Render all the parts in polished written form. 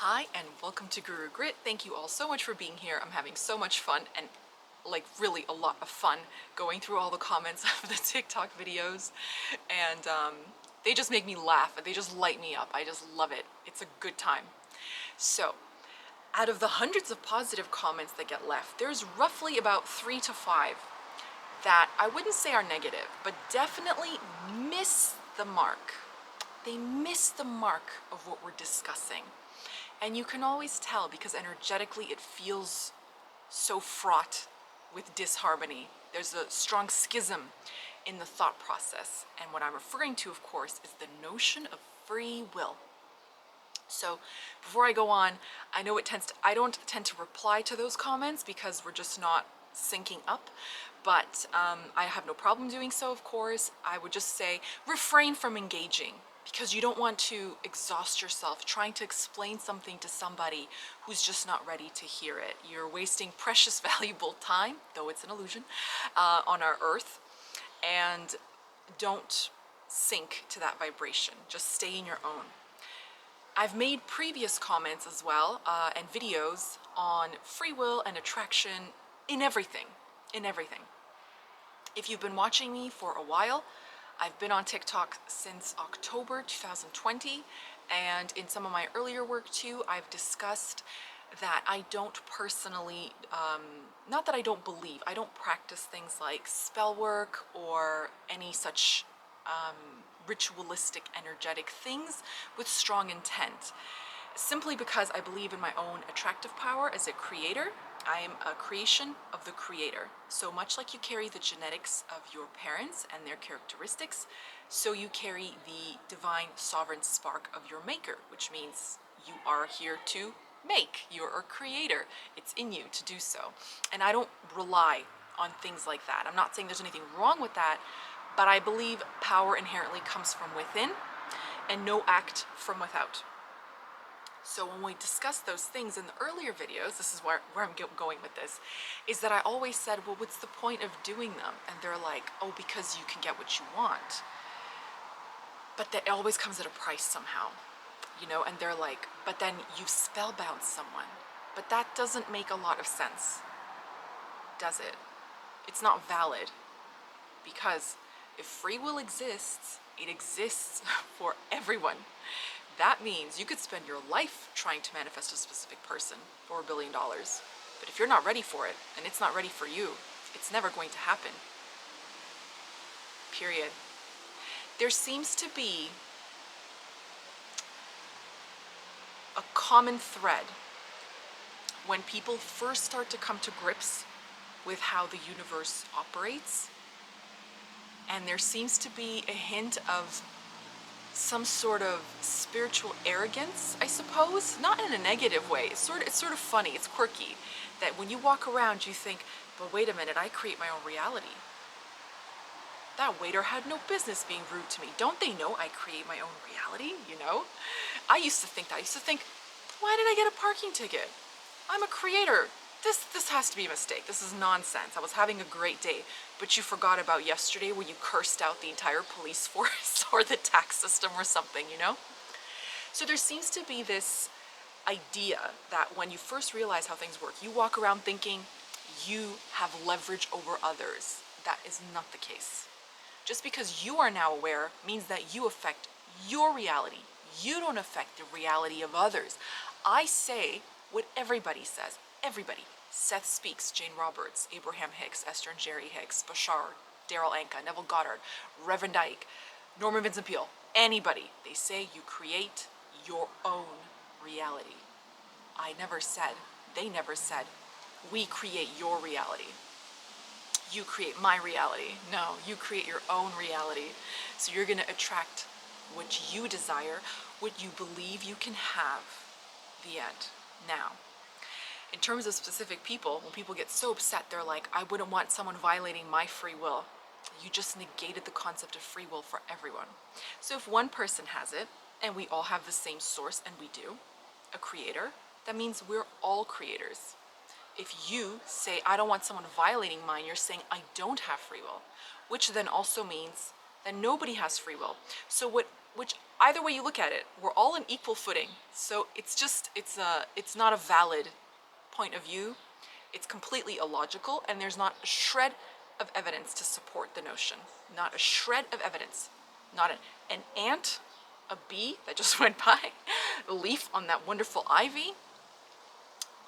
Hi and welcome to Guru Grit. Thank you all so much for being here. I'm having so much fun and like really a lot of fun going through all the comments of the TikTok videos, and they just make me laugh. They just light me up. I just love it. It's a good time. So out of the hundreds of positive comments that get left, there's roughly about 3 to 5 that I wouldn't say are negative, but definitely miss the mark. They miss the mark of what we're discussing. And you can always tell because energetically it feels so fraught with disharmony. There's a strong schism in the thought process. And what I'm referring to, of course, is the notion of free will. So before I go on, I know I don't tend to reply to those comments because we're just not syncing up, but I have no problem doing so, of course. I would just say refrain from engaging because you don't want to exhaust yourself trying to explain something to somebody who's just not ready to hear it. You're wasting precious, valuable time, though it's an illusion, on our earth, and don't sink to that vibration. Just stay in your own. I've made previous comments as well and videos on free will and attraction in everything, in everything. If you've been watching me for a while, I've been on TikTok since October 2020, and in some of my earlier work too, I've discussed that I don't personally, not that I don't believe, I don't practice things like spell work or any such ritualistic, energetic things with strong intent. Simply because I believe in my own attractive power as a creator. I am a creation of the creator. So much like you carry the genetics of your parents and their characteristics, so you carry the divine sovereign spark of your maker, which means you are here to make. You're a creator. It's in you to do so. And I don't rely on things like that. I'm not saying there's anything wrong with that, but I believe power inherently comes from within and no act from without. So when we discuss those things in the earlier videos, this is where I'm going with this, is that I always said, well, what's the point of doing them? And they're like, oh, because you can get what you want. But that always comes at a price somehow, you know? And they're like, but then you spellbound someone. But that doesn't make a lot of sense, does it? It's not valid, because if free will exists, it exists for everyone. That means you could spend your life trying to manifest a specific person for $1 billion. But if you're not ready for it, and it's not ready for you, it's never going to happen. Period. There seems to be a common thread when people first start to come to grips with how the universe operates. And there seems to be a hint of some sort of spiritual arrogance, I suppose, not in a negative way. It's sort of funny, it's quirky, that when you walk around you think, but wait a minute, I create my own reality. That waiter had no business being rude to me. Don't they know I create my own reality, you know? I used to think that. I used to think, why did I get a parking ticket? I'm a creator. This has to be a mistake. This is nonsense. I was having a great day, but you forgot about yesterday when you cursed out the entire police force or the tax system or something, you know? So there seems to be this idea that when you first realize how things work, you walk around thinking you have leverage over others. That is not the case. Just because you are now aware means that you affect your reality. You don't affect the reality of others. I say what everybody says. Everybody. Seth Speaks, Jane Roberts, Abraham Hicks, Esther and Jerry Hicks, Bashar, Daryl Anka, Neville Goddard, Reverend Ike, Norman Vincent Peale, anybody. They say you create your own reality. I never said, they never said, we create your reality. You create my reality. No, you create your own reality. So you're going to attract what you desire, what you believe you can have. The end. Now, in terms of specific people, when people get so upset, they're like, I wouldn't want someone violating my free will. You just negated the concept of free will for everyone. So if one person has it, and we all have the same source, and we do, a creator, that means we're all creators. If you say, I don't want someone violating mine, you're saying, I don't have free will, which then also means that nobody has free will. So which either way you look at it, we're all in equal footing. So it's not a valid point of view. It's completely illogical, and there's not a shred of evidence to support the notion. Not a shred of evidence. Not an ant, a bee that just went by, a leaf on that wonderful ivy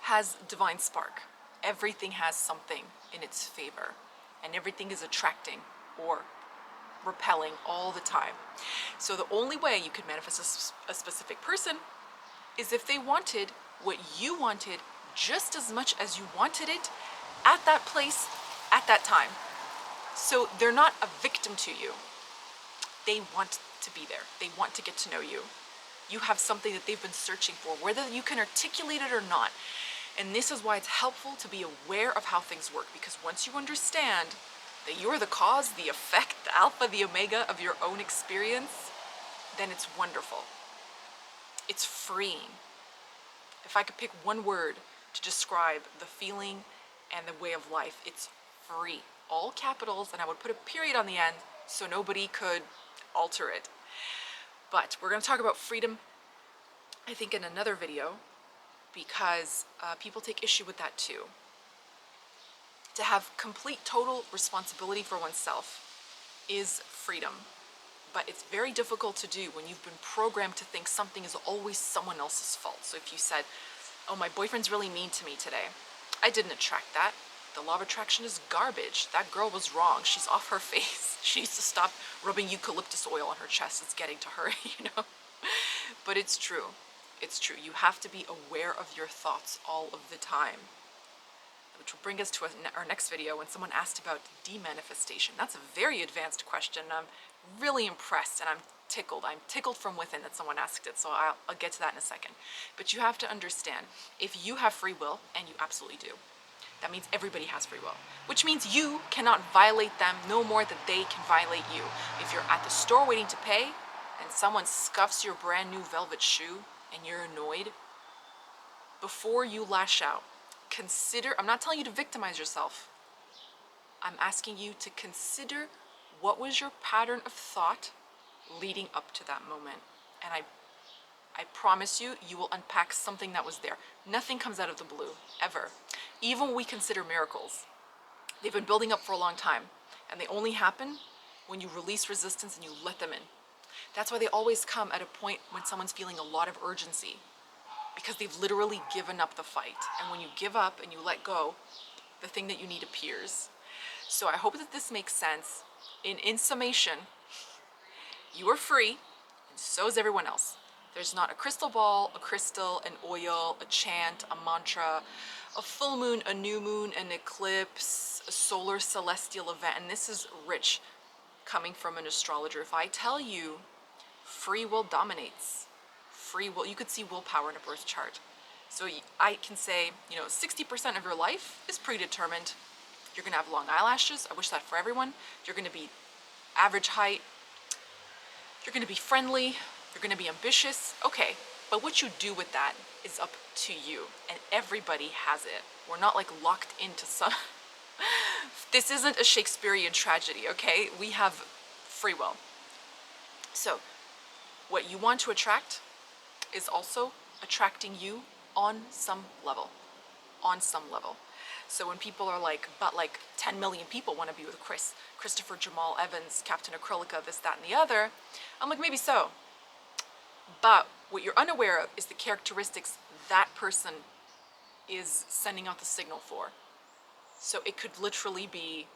has divine spark. Everything has something in its favor, and everything is attracting or repelling all the time. So the only way you could manifest a specific person is if they wanted what you wanted just as much as you wanted it at that place, at that time. So they're not a victim to you. They want to be there. They want to get to know you. You have something that they've been searching for, whether you can articulate it or not. And this is why it's helpful to be aware of how things work, because once you understand that you're the cause, the effect, the alpha, the omega of your own experience, then it's wonderful. It's freeing. If I could pick one word to describe the feeling and the way of life, it's free. All capitals, and I would put a period on the end so nobody could alter it. But we're going to talk about freedom, I think, in another video, because people take issue with that too. To have complete, total responsibility for oneself is freedom. But it's very difficult to do when you've been programmed to think something is always someone else's fault. So if you said, oh, my boyfriend's really mean to me today, I didn't attract that. The law of attraction is garbage. That girl was wrong. She's off her face. She needs to stop rubbing eucalyptus oil on her chest. It's getting to her, you know? But it's true. It's true. You have to be aware of your thoughts all of the time. Which will bring us to our next video when someone asked about demanifestation. That's a very advanced question. I'm really impressed, and I'm tickled. I'm tickled from within that someone asked it, so I'll get to that in a second. But you have to understand, if you have free will, and you absolutely do, that means everybody has free will, which means you cannot violate them no more than they can violate you. If you're at the store waiting to pay, and someone scuffs your brand new velvet shoe, and you're annoyed, before you lash out, consider, I'm not telling you to victimize yourself. I'm asking you to consider what was your pattern of thought leading up to that moment. And I promise you, you will unpack something that was there. Nothing comes out of the blue, ever. Even when we consider miracles, they've been building up for a long time, and they only happen when you release resistance and you let them in. That's why they always come at a point when someone's feeling a lot of urgency, because they've literally given up the fight. And when you give up and you let go, the thing that you need appears. So I hope that this makes sense. In summation, you are free, and so is everyone else. There's not a crystal ball, a crystal, an oil, a chant, a mantra, a full moon, a new moon, an eclipse, a solar celestial event. And this is rich coming from an astrologer. If I tell you free will dominates, free will, you could see willpower in a birth chart. So I can say, 60% of your life is predetermined. You're gonna have long eyelashes. I wish that for everyone. You're gonna be average height. You're gonna be friendly. You're gonna be ambitious. Okay, but what you do with that is up to you, and everybody has it. We're not like locked into some, this isn't a Shakespearean tragedy, okay? We have free will. So what you want to attract is also attracting you on some level, So when people are like, but like 10 million people want to be with Christopher Jamal Evans, Captain Acrylica, this, that, and the other, I'm like, maybe so. But what you're unaware of is the characteristics that person is sending out the signal for. So it could literally be,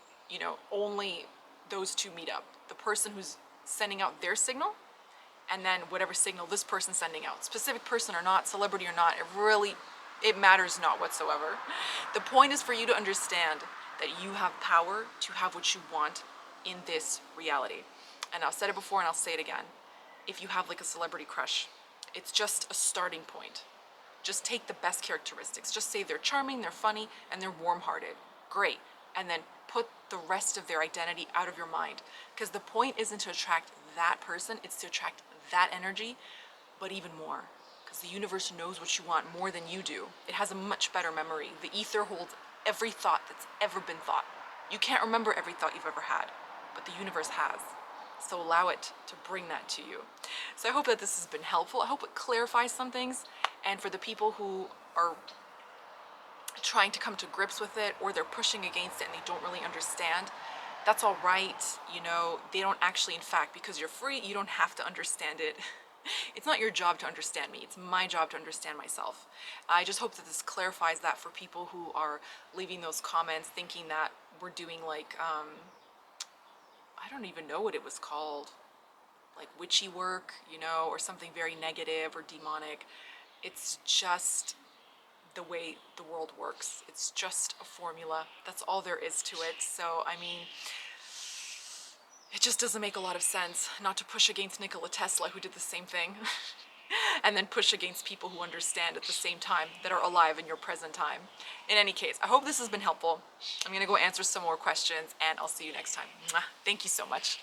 only those two meet up. The person who's sending out their signal, and then whatever signal this person's sending out. Specific person or not, celebrity or not, it matters not whatsoever. The point is for you to understand that you have power to have what you want in this reality. And I've said it before and I'll say it again. If you have like a celebrity crush, it's just a starting point. Just take the best characteristics. Just say they're charming, they're funny, and they're warm-hearted. Great. And then put the rest of their identity out of your mind. Because the point isn't to attract that person, it's to attract that energy, but even more. Because the universe knows what you want more than you do. It has a much better memory. The ether holds every thought that's ever been thought. You can't remember every thought you've ever had, but the universe has. So allow it to bring that to you. So I hope that this has been helpful. I hope it clarifies some things. And for the people who are trying to come to grips with it, or they're pushing against it and they don't really understand, that's all right. You know, they don't actually, in fact, because you're free, you don't have to understand it. It's not your job to understand me. It's my job to understand myself. I just hope that this clarifies that for people who are leaving those comments thinking that we're doing like, I don't even know what it was called, like witchy work, you know, or something very negative or demonic. It's just the way the world works. It's just a formula. That's all there is to it. So, I mean, it just doesn't make a lot of sense not to push against Nikola Tesla, who did the same thing, and then push against people who understand at the same time, that are alive in your present time. In any case, I hope this has been helpful. I'm gonna go answer some more questions, and I'll see you next time. Mwah. Thank you so much.